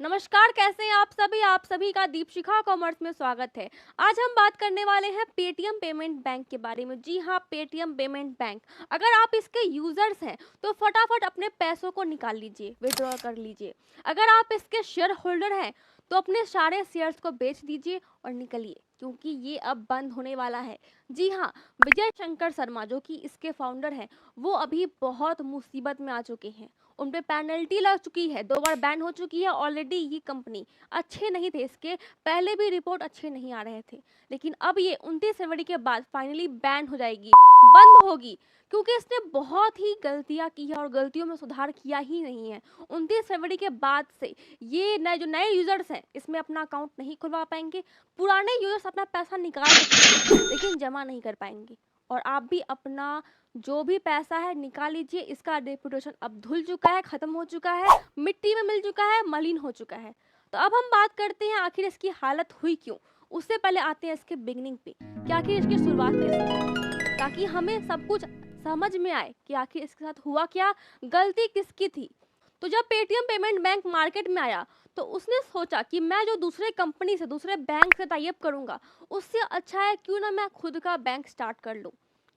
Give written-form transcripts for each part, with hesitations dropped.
नमस्कार, कैसे हैं आप सभी? आप सभी का दीपशिखा कॉमर्स में स्वागत है। आज हम बात करने वाले हैं पेटीएम पेमेंट बैंक के बारे में। जी हाँ, पेटीएम पेमेंट बैंक। अगर आप इसके यूजर्स हैं तो फटाफट अपने पैसों को निकाल लीजिए, विड्रॉ कर लीजिए। अगर आप इसके शेयर होल्डर हैं तो अपने सारे शेयर्स को बेच दीजिए और निकलिए, क्योंकि ये अब बंद होने वाला है। जी हाँ, विजय शंकर शर्मा जो कि इसके फाउंडर हैं, वो अभी बहुत मुसीबत में आ चुके हैं। उन पे पेनल्टी लग चुकी है, 2 बार बैन हो चुकी है ऑलरेडी। ये कंपनी अच्छे नहीं थे, इसके पहले भी रिपोर्ट अच्छे नहीं आ रहे थे, लेकिन अब ये 29 फरवरी के बाद फाइनली बैन हो जाएगी, बंद होगी, क्योंकि इसने बहुत ही गलतियां की है और गलतियों में सुधार किया ही नहीं है। 29 फरवरी के बाद से ये नए यूजर्स हैं, इसमें अपना अकाउंट नहीं खुलवा पाएंगे। पुराने यूजर्स अपना पैसा निकाल सकते हैं लेकिन जमा नहीं कर पाएंगे। और आप भी अपना जो भी पैसा है निकाल लीजिए। इसका रेपुटेशन अब धुल चुका है, खत्म हो चुका है, मिट्टी में मिल चुका है, मलिन हो चुका है। तो अब हम बात करते हैं आखिर इसकी हालत हुई क्यों। उससे पहले आते हैं इसके बिगनिंग पे कि आखिर इसकी शुरुआत कैसे हुई, ताकि हमें सब कुछ समझ में आए कि आखिर इसके साथ हुआ क्या, गलती किसकी थी। तो जब पेटीएम पेमेंट बैंक मार्केट में आया तो उसने सोचा कि मैं जो दूसरे कंपनी से, दूसरे बैंक से टाई अप करूंगा, उससे अच्छा है क्यों ना मैं खुद का बैंक स्टार्ट कर लूं।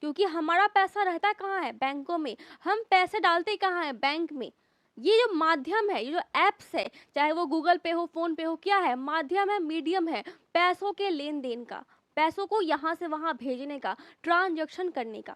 क्योंकि हमारा पैसा रहता कहाँ है? बैंकों में। हम पैसे डालते कहाँ है? बैंक में। ये जो माध्यम है, ये जो एप्स है, चाहे वो गूगल पे हो, फोन पे हो, क्या है? माध्यम है, मीडियम है पैसों के लेन देन का, पैसों को यहाँ से वहाँ भेजने का, ट्रांजैक्शन करने का।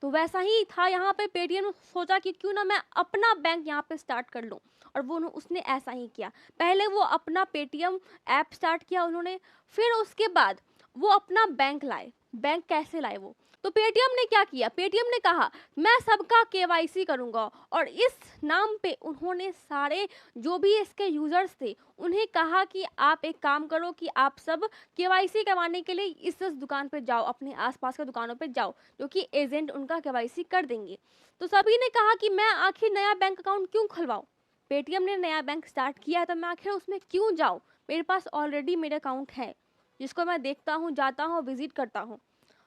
तो वैसा ही था यहाँ पे। पेटीएम ने सोचा कि क्यों ना मैं अपना बैंक यहाँ पे स्टार्ट कर लूँ, और वो उसने ऐसा ही किया। पहले वो अपना पेटीएम ऐप स्टार्ट किया उन्होंने, फिर उसके बाद वो अपना बैंक लाए। बैंक कैसे लाए वो? तो पेटीएम ने क्या किया? पेटीएम ने कहा मैं सबका केवाईसी करूंगा, और इस नाम पे उन्होंने सारे जो भी इसके यूजर्स थे उन्हें कहा कि आप एक काम करो कि आप सब केवाईसी करवाने के लिए इस दुकान पे जाओ, अपने आसपास के दुकानों पे जाओ, जो कि एजेंट उनका केवाईसी कर देंगे। तो सभी ने कहा कि मैं आखिर नया बैंक अकाउंट क्यों खुलवाऊं? पेटीएम ने नया बैंक स्टार्ट किया है तो मैं आखिर उसमें क्यों जाऊं? मेरे पास ऑलरेडी मेरा अकाउंट है, जिसको मैं देखता हूँ, जाता हूँ, विजिट करता हूँ।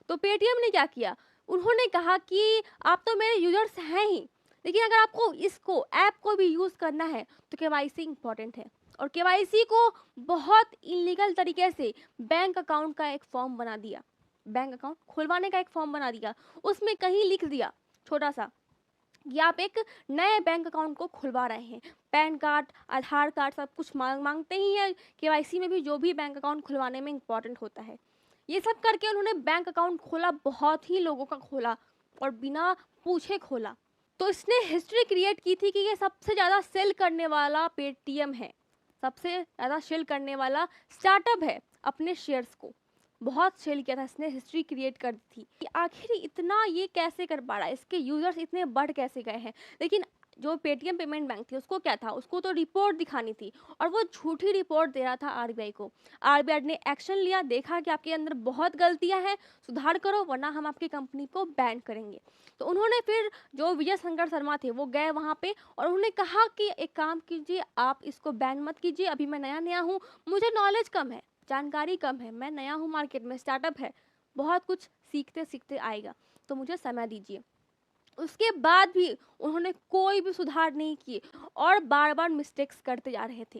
तो पेटीएम ने क्या किया? उन्होंने कहा कि आप तो मेरे यूजर्स हैं ही, लेकिन अगर आपको इसको ऐप को भी यूज करना है तो केवाईसी इंपॉर्टेंट है। और केवाईसी को बहुत इलीगल तरीके से बैंक अकाउंट का एक फॉर्म बना दिया, बैंक अकाउंट खुलवाने का एक फॉर्म बना दिया। उसमें कहीं लिख दिया छोटा सा कि आप एक नए बैंक अकाउंट को खुलवा रहे हैं। पैन कार्ड, आधार कार्ड सब कुछ मांगते ही है केवाईसी में भी, जो भी बैंक अकाउंट खुलवाने में इंपॉर्टेंट होता है। ये सब करके उन्होंने बैंक अकाउंट खोला, बहुत ही लोगों का खोला, और बिना पूछे खोला। तो इसने हिस्ट्री क्रिएट की थी कि ये सबसे ज़्यादा सेल करने वाला पेटीएम है, सबसे ज़्यादा सेल करने वाला स्टार्टअप है। अपने शेयर्स को बहुत सेल किया था इसने, हिस्ट्री क्रिएट कर दी थी कि आखिर इतना ये कैसे कर पा रहा है, इसके यूजर्स इतने बढ़ कैसे गए हैं। लेकिन जो पेटीएम पेमेंट बैंक थी उसको क्या था? उसको तो रिपोर्ट दिखानी थी, और वो झूठी रिपोर्ट दे रहा था आरबीआई को। आरबीआई ने एक्शन लिया, देखा कि आपके अंदर बहुत गलतियां हैं, सुधार करो वरना हम आपकी कंपनी को बैन करेंगे। तो उन्होंने फिर, जो विजय शंकर शर्मा थे वो गए वहां पे, और उन्होंने कहा कि एक काम कीजिए, आप इसको बैन मत कीजिए, अभी मैं नया नया हूँ, मुझे नॉलेज कम है, जानकारी कम है, मैं नया हूँ मार्केट में, स्टार्टअप है, बहुत कुछ सीखते सीखते आएगा, तो मुझे समय दीजिए। उसके बाद भी उन्होंने कोई भी सुधार नहीं किए, और बार बार मिस्टेक्स करते जा रहे थे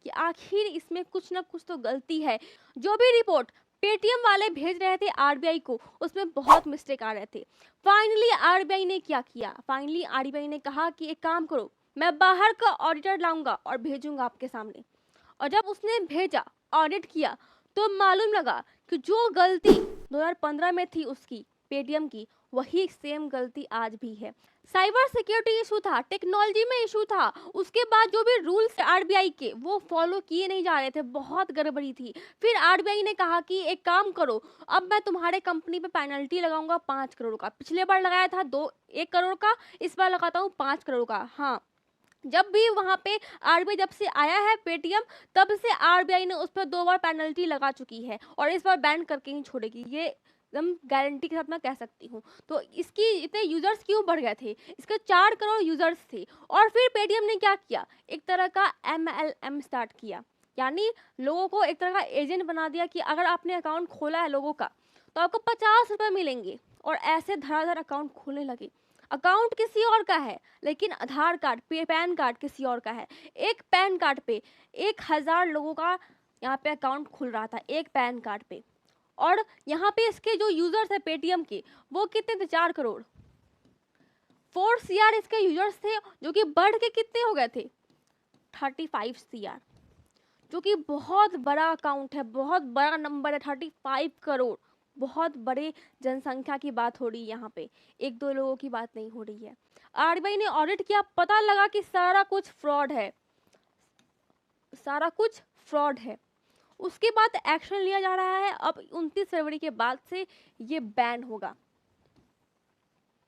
कि आखिर इसमें कुछ ना कुछ तो गलती है। जो भी रिपोर्ट पेटीएम वाले भेज रहे थे आरबीआई को, उसमें बहुत मिस्टेक आ रहे थे। फाइनली आरबीआई ने क्या किया? फाइनली आरबीआई ने कहा कि एक काम करो, मैं बाहर का ऑडिटर लाऊंगा और भेजूंगा आपके सामने। और जब उसने भेजा, ऑडिट किया, तो मालूम लगा कि जो गलती 2015 में थी उसकी, पेटीएम की, वही सेम गलती आज भी है। साइबर सिक्योरिटी इशू था, टेक्नोलॉजी में इशू था, उसके बाद जो भी रूल्स आरबीआई के वो फॉलो किए नहीं जा रहे थे, बहुत गड़बड़ी थी। फिर आरबीआई ने कहा कि एक काम करो, अब मैं तुम्हारे कंपनी पे पेनल्टी लगाऊंगा 5 करोड़ का। पिछले बार लगाया था 1 करोड़ का, इस बार लगाता हूँ 5 करोड़ का। हाँ, जब भी वहां पे आरबीआई जब से आया है पेटीएम, तब से आरबीआई ने उस पर 2 बार पेनल्टी लगा चुकी है, और इस बार बैन करके ही छोड़ेगी, ये एकदम गारंटी के साथ मैं कह सकती हूँ। तो इसकी इतने यूजर्स क्यों बढ़ गए थे? इसके 4 करोड़ यूजर्स थे। और फिर पेटीएम ने क्या किया? एक तरह का एमएलएम स्टार्ट किया, यानी लोगों को एक तरह का एजेंट बना दिया कि अगर आपने अकाउंट खोला है लोगों का, तो आपको 50 रुपये मिलेंगे, और ऐसे धड़ाधड़ अकाउंट खोलने लगे। अकाउंट किसी और का है, लेकिन आधार कार्ड पे पैन कार्ड किसी और का है। एक पैन कार्ड पे 1000 लोगों का यहाँ पे अकाउंट खुल रहा था, एक पैन कार्ड पे। और यहाँ पे इसके जो यूजर्स है पेटीएम के, वो कितने थे? 4 करोड़। 4 CR इसके यूजर्स थे, जो कि बढ़ के कितने हो गए थे? 35 CR, जो कि बहुत बड़ा अकाउंट है, बहुत बड़ा नंबर है। 35 करोड़, बहुत बड़े जनसंख्या की बात हो रही है यहाँ पे, एक दो लोगों की बात नहीं हो रही है। आरबीआई ने ऑडिट किया, पता लगा कि सारा कुछ फ्रॉड है, सारा कुछ फ्रॉड है। उसके बाद एक्शन लिया जा रहा है। अब 29 फरवरी के बाद से ये बैन होगा।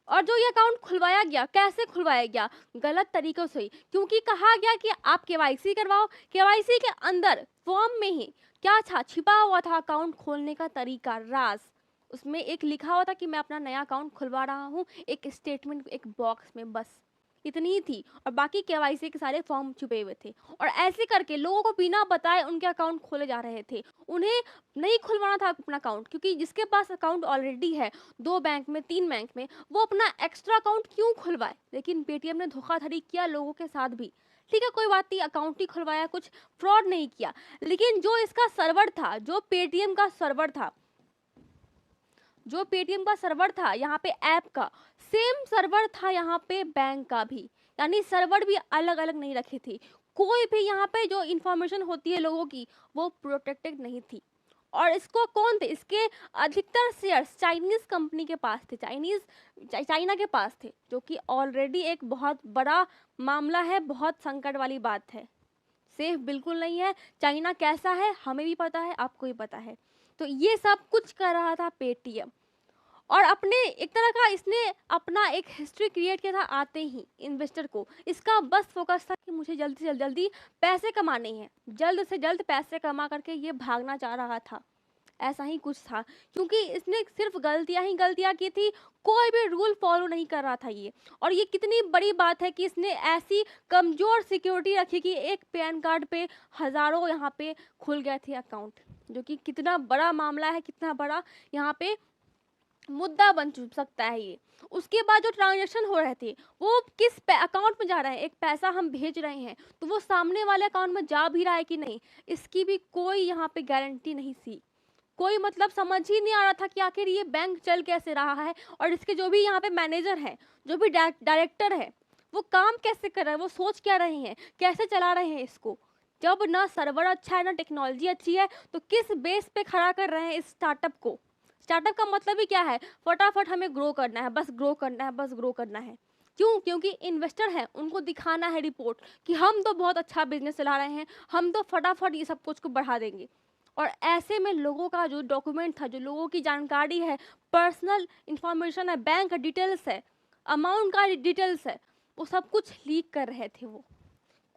और जो ये अकाउंट खुलवाया गया, कैसे खुलवाया गया? गलत तरीकों से ही, क्योंकि कहा गया कि आप केवाईसी करवाओ। केवाईसी के अंदर फॉर्म में ही क्या था? छिपा हुआ था अकाउंट खोलने का तरीका, राज। उसमें एक लिखा हुआ था कि मैं अपना नया अकाउंट खुलवा रहा हूँ, एक स्टेटमेंट एक बॉक्स में, बस इतनी ही थी। और बाकी केवाईसी के सारे फॉर्म छुपे हुए थे। और ऐसे करके लोगों को बिना बताए उनके अकाउंट खोले जा रहे थे। उन्हें नहीं खुलवाना था अपना अकाउंट, क्योंकि जिसके पास अकाउंट ऑलरेडी है 2 बैंक में, 3 बैंक में, वो अपना एक्स्ट्रा अकाउंट क्यों खुलवाए? लेकिन पेटीएम ने धोखाधड़ी किया लोगों के साथ भी। ठीक है, कोई बात नहीं, अकाउंट ही खुलवाया, कुछ फ्रॉड नहीं किया। लेकिन जो इसका सर्वर था, जो पेटीएम का सर्वर था, जो पेटीएम का सर्वर था यहाँ पे ऐप का, सेम सर्वर था यहाँ पे बैंक का भी। यानी सर्वर भी अलग अलग नहीं रखी थी। कोई भी यहाँ पे जो इंफॉर्मेशन होती है लोगों की, वो प्रोटेक्टेड नहीं थी। और इसको कौन थे? इसके अधिकतर शेयर्स चाइनीज कंपनी के पास थे, चाइना के पास थे, जो कि ऑलरेडी एक बहुत बड़ा मामला है, बहुत संकट वाली बात है। सेफ बिल्कुल नहीं है। चाइना कैसा है हमें भी पता है, आपको भी पता है। तो ये सब कुछ कर रहा था पेटीएम। और अपने एक तरह का इसने अपना एक हिस्ट्री क्रिएट किया था आते ही इन्वेस्टर को। इसका बस फोकस था कि मुझे जल्दी से जल्दी पैसे कमाने हैं, जल्द से जल्द पैसे कमा करके ये भागना चाह रहा था। ऐसा ही कुछ था, क्योंकि इसने सिर्फ गलतियां ही गलतियां की थी, कोई भी रूल फॉलो नहीं कर रहा था ये। और ये कितनी बड़ी बात है कि इसने ऐसी कमजोर सिक्योरिटी रखी कि एक पैन कार्ड पे हजारों यहाँ पे खुल गए थे अकाउंट, जो कि कितना बड़ा मामला है, कितना बड़ा यहाँ पे मुद्दा बन सकता है ये। उसके बाद जो ट्रांजैक्शन हो रहे थे, वो किस अकाउंट में जा रहे हैं? एक पैसा हम भेज रहे हैं, तो वो सामने वाले अकाउंट में जा भी रहा है कि नहीं, इसकी भी कोई यहाँ पे गारंटी नहीं थी। कोई मतलब समझ ही नहीं आ रहा था कि आखिर ये बैंक चल कैसे रहा है। और इसके जो भी यहाँ पे मैनेजर है, जो भी डायरेक्टर है, वो काम कैसे कर रहे हैं, वो सोच क्या रहे हैं, कैसे चला रहे हैं इसको? जब ना सर्वर अच्छा है, ना टेक्नोलॉजी अच्छी है, तो किस बेस पे खड़ा कर रहे हैं इस स्टार्टअप को? स्टार्टअप का मतलब ही क्या है? फटाफट हमें ग्रो करना है, बस ग्रो करना है, बस ग्रो करना है। क्यों? क्योंकि इन्वेस्टर है, उनको दिखाना है रिपोर्ट कि हम तो बहुत अच्छा बिजनेस चला रहे हैं, हम तो फटाफट ये सब कुछ को बढ़ा देंगे। और ऐसे में लोगों का जो डॉक्यूमेंट था, जो लोगों की जानकारी है, पर्सनल इंफॉर्मेशन है, बैंक डिटेल्स है, अमाउंट का डिटेल्स है, वो सब कुछ लीक कर रहे थे वो।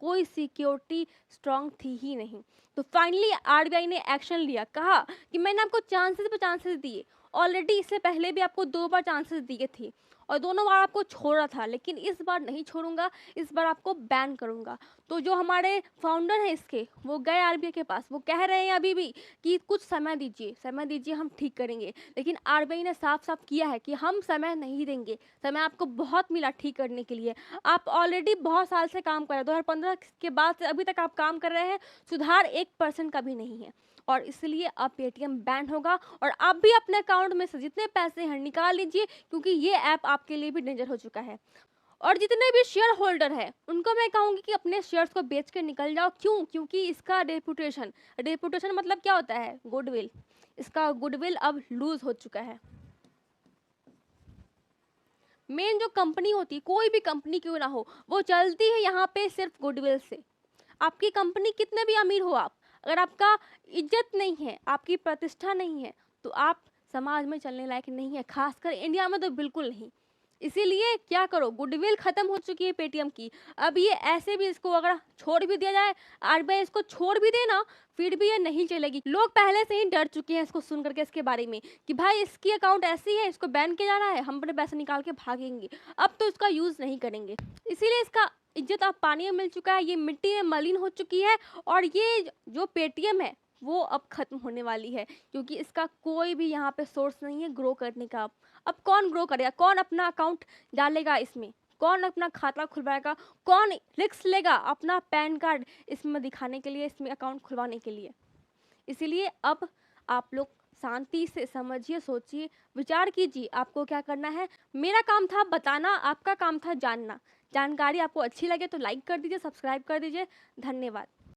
कोई सिक्योरिटी स्ट्रांग थी ही नहीं। तो फाइनली आरबीआई ने एक्शन लिया, कहा कि मैंने आपको चांसेस पे चांसेस दिए, ऑलरेडी इससे पहले भी आपको 2 बार चांसेस दिए थे और दोनों बार आपको छोड़ा था, लेकिन इस बार नहीं छोड़ूंगा, इस बार आपको बैन करूंगा। तो जो हमारे फाउंडर हैं इसके, वो गए आरबीआई के पास, वो कह रहे हैं अभी भी कि कुछ समय दीजिए, समय दीजिए, हम ठीक करेंगे। लेकिन आरबीआई ने साफ साफ किया है कि हम समय नहीं देंगे, समय आपको बहुत मिला ठीक करने के लिए। आप ऑलरेडी बहुत साल से काम कर रहे हैं, 2015 के बाद से अभी तक आप काम कर रहे हैं, सुधार 1% का भी नहीं है। और इसलिए अब पेटीएम बैन होगा। और आप भी अपने अकाउंट में से जितने पैसे हैं निकाल लीजिए, क्योंकि ये ऐप आपके लिए भी डेंजर हो चुका है। और जितने भी शेयर होल्डर हैं, उनको मैं कहूँगी कि अपने शेयर्स को बेच के निकल जाओ। क्यों? क्योंकि इसका रेपुटेशन मतलब क्या होता है? गुडविल। इसका गुडविल अब लूज हो चुका है। मेन जो कंपनी होती है, कोई भी कंपनी क्यों ना हो, वो चलती है यहाँ पे सिर्फ गुडविल से। आपकी कंपनी कितने भी अमीर हो आप, अगर आपका इज्जत नहीं है, आपकी प्रतिष्ठा नहीं है, तो आप समाज में चलने लायक नहीं है, खासकर इंडिया में तो बिल्कुल नहीं। इसीलिए क्या करो, गुडविल खत्म हो चुकी है पेटीएम की। अब ये ऐसे भी इसको अगर छोड़ भी दिया जाए, आरबीआई इसको छोड़ भी देना, फिर भी ये नहीं चलेगी। लोग पहले से ही डर चुके हैं इसको सुन करके, इसके बारे में कि भाई इसकी अकाउंट ऐसी है, इसको बैन किया जा रहा है, हम अपने पैसे निकाल के भागेंगे, अब तो इसका यूज नहीं करेंगे। इसीलिए इसका इज्जत अब पानी में मिल चुका है, ये मिट्टी में मलिन हो चुकी है। और ये जो पेटीएम है वो अब खत्म होने वाली है, क्योंकि इसका कोई भी यहाँ पे सोर्स नहीं है ग्रो करने का। अब कौन ग्रो करेगा, कौन अपना अकाउंट डालेगा इसमें, कौन अपना खाता खुलवाएगा, कौन रिस्क लेगा अपना पैन कार्ड इसमें दिखाने के लिए, इसमें अकाउंट खुलवाने के लिए। इसीलिए अब आप लोग शांति से समझिए, सोचिए, विचार कीजिए आपको क्या करना है। मेरा काम था बताना, आपका काम था जानना। जानकारी आपको अच्छी लगे तो लाइक कर दीजिए, सब्सक्राइब कर दीजिए। धन्यवाद।